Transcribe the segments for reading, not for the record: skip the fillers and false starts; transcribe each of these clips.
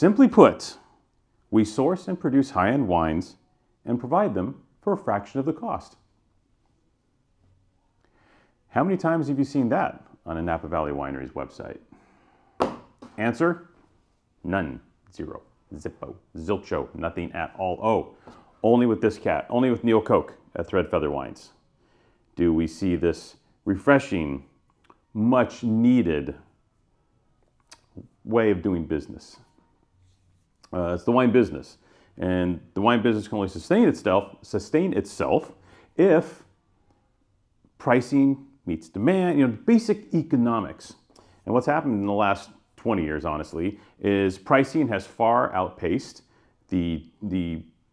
Simply put, we source and produce high-end wines and provide them for a fraction of the cost. How many times have you seen that on a Napa Valley Winery's website? Answer, none, zero, zippo, zilcho, nothing at all. Oh, only with this cat, only with Neil Koch at Thread Feather Wines do we see this refreshing, much needed way of doing business. It's the wine business. And the wine business can only sustain itself if pricing meets demand, basic economics. And what's happened in the last 20 years, honestly, is pricing has far outpaced the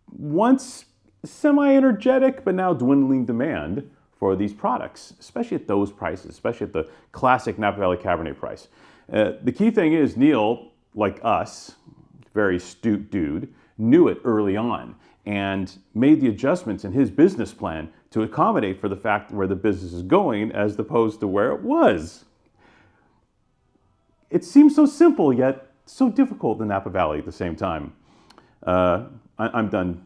once semi-energetic but now dwindling demand for these products, especially at those prices, especially at the classic Napa Valley Cabernet price. The key thing is Neil, like us, very astute dude, knew it early on and made the adjustments in his business plan to accommodate for the fact where the business is going as opposed to where it was. It seems so simple, yet so difficult in Napa Valley at the same time. I'm done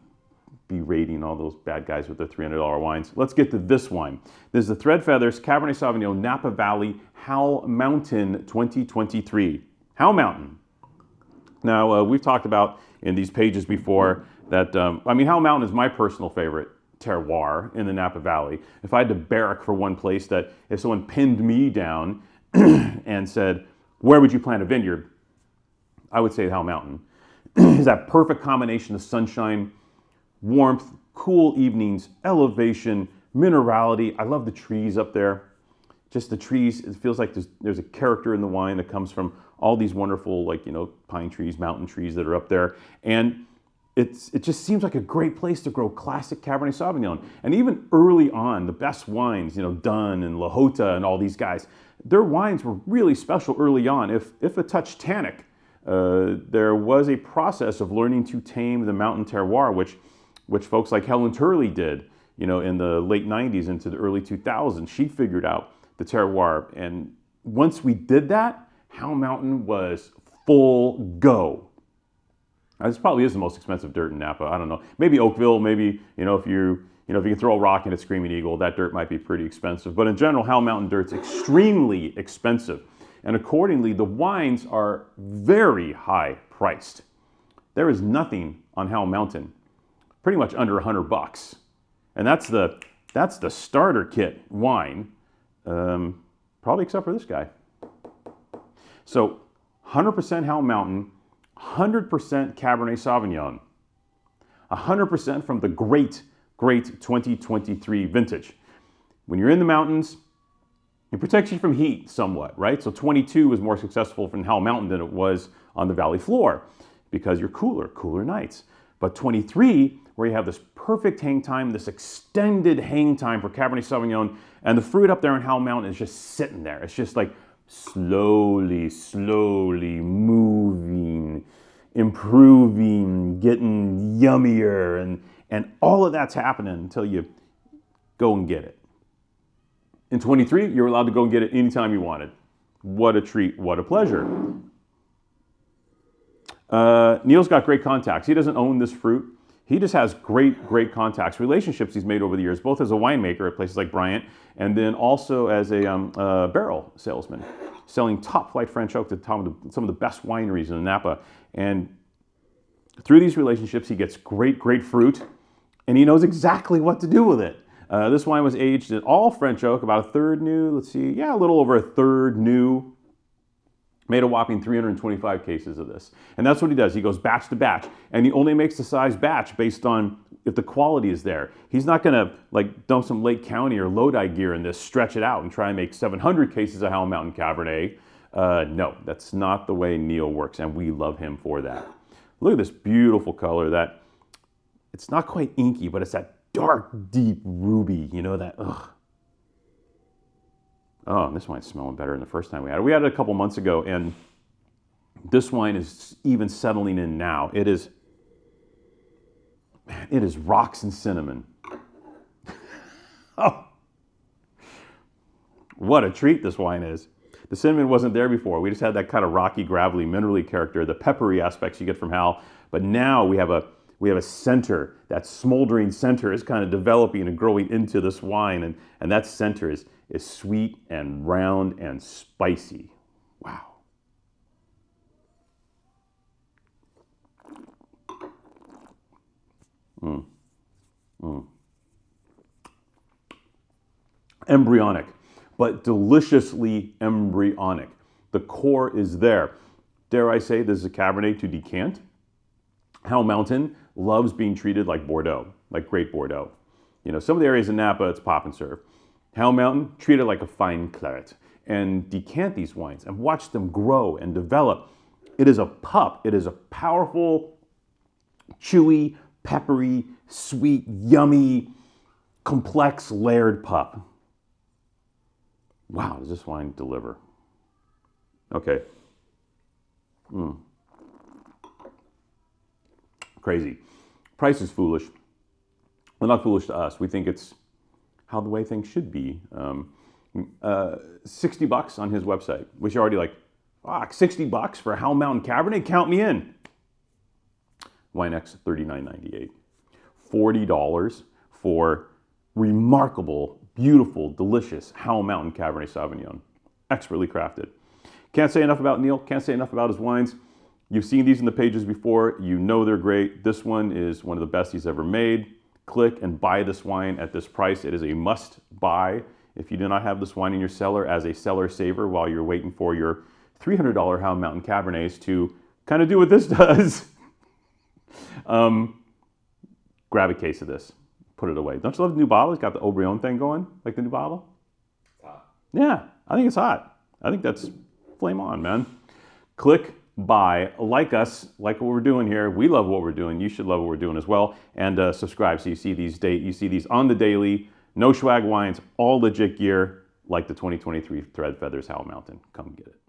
berating all those bad guys with their $300 wines. Let's get to this wine. This is the Thread Feathers Cabernet Sauvignon Napa Valley Howell Mountain 2023. Howell Mountain. Now, we've talked about in these pages before that, Howell Mountain is my personal favorite terroir in the Napa Valley. If I had to barrack for one place that if someone pinned me down and said, where would you plant a vineyard? I would say Howell Mountain. Is that perfect combination of sunshine, warmth, cool evenings, elevation, minerality. I love the trees up there. Just the trees, it feels like there's a character in the wine that comes from all these wonderful, pine trees, mountain trees that are up there. And it just seems like a great place to grow classic Cabernet Sauvignon. And even early on, the best wines, Dunn and La Jota and all these guys, their wines were really special early on. If a touch tannic, there was a process of learning to tame the mountain terroir, which folks like Helen Turley did, in the late 90s into the early 2000s. She figured out the terroir. And once we did that, Howell Mountain was full go. This probably is the most expensive dirt in Napa. I don't know. Maybe Oakville, maybe, if you can throw a rock in a Screaming Eagle, that dirt might be pretty expensive. But in general, Howell Mountain dirt's extremely expensive. And accordingly, the wines are very high priced. There is nothing on Howell Mountain pretty much under $100. And that's the starter kit wine, probably except for this guy. So 100% Howell Mountain, 100% Cabernet Sauvignon, 100% from the great 2023 vintage. When you're in the mountains, it protects you from heat somewhat, right? So 22 was more successful from Howell Mountain than it was on the valley floor because you're cooler nights. But 23, where you have this perfect hang time, this extended hang time for Cabernet Sauvignon, and the fruit up there in Howell Mountain is just sitting there. It's just like slowly moving, improving, getting yummier, and all of that's happening until you go and get it. In 23, you're allowed to go and get it anytime you wanted. What a treat, what a pleasure. Neil's got great contacts. He doesn't own this fruit. He just has great contacts, relationships he's made over the years, both as a winemaker at places like Bryant, and then also as a barrel salesman, selling top flight French oak to some of the best wineries in Napa. And through these relationships, he gets great fruit, and he knows exactly what to do with it. This wine was aged in all French oak, about a third new, a little over a third new. Made a whopping 325 cases of this. And that's what he does. He goes batch to batch, and he only makes the size batch based on if the quality is there. He's not gonna dump some Lake County or Lodi gear in this, stretch it out and try and make 700 cases of Howell Mountain Cabernet. No, that's not the way Neil works, and we love him for that. Look at this beautiful color. That it's not quite inky, but it's that dark, deep ruby, ugh. Oh, this wine's smelling better than the first time we had it. We had it a couple months ago, and this wine is even settling in now. It is rocks and cinnamon. Oh, what a treat this wine is. The cinnamon wasn't there before. We just had that kind of rocky, gravelly, minerally character, the peppery aspects you get from Howell. But now we have a center. That smoldering center is kind of developing and growing into this wine, and that center is sweet and round and spicy. Wow. Embryonic, but deliciously embryonic. The core is there. Dare I say this is a Cabernet to decant? Howell Mountain loves being treated like Bordeaux, like great Bordeaux. You know, some of the areas in Napa, it's pop and serve. Howell Mountain, treat it like a fine claret and decant these wines and watch them grow and develop. It is a pup. It is a powerful, chewy, peppery, sweet, yummy, complex, layered pup. Wow, does this wine deliver? Okay. Crazy. Price is foolish. Well, not foolish to us. We think it's how the way things should be. $60 on his website, which you're already like, fuck, $60 for a Howell Mountain Cabernet? Count me in. WineX, $39.98. $40 for remarkable, beautiful, delicious Howell Mountain Cabernet Sauvignon. Expertly crafted. Can't say enough about Neil. Can't say enough about his wines. You've seen these in the pages before. You know they're great. This one is one of the best he's ever made. Click and buy this wine at this price. It is a must buy if you do not have this wine in your cellar as a cellar saver while you're waiting for your $300 Howell Mountain Cabernets to kind of do what this does. Grab a case of this. Put it away. Don't you love the new bottle? It's got the Aubryon thing going, like the new bottle. It's hot. Yeah, I think it's hot. I think that's flame on, man. Click buy, like us, like what we're doing here. We love what we're doing. You should love what we're doing as well. And subscribe so you see these on the daily. No swag wines, all legit gear, like the 2023 Thread Feathers Howell Mountain. Come get it.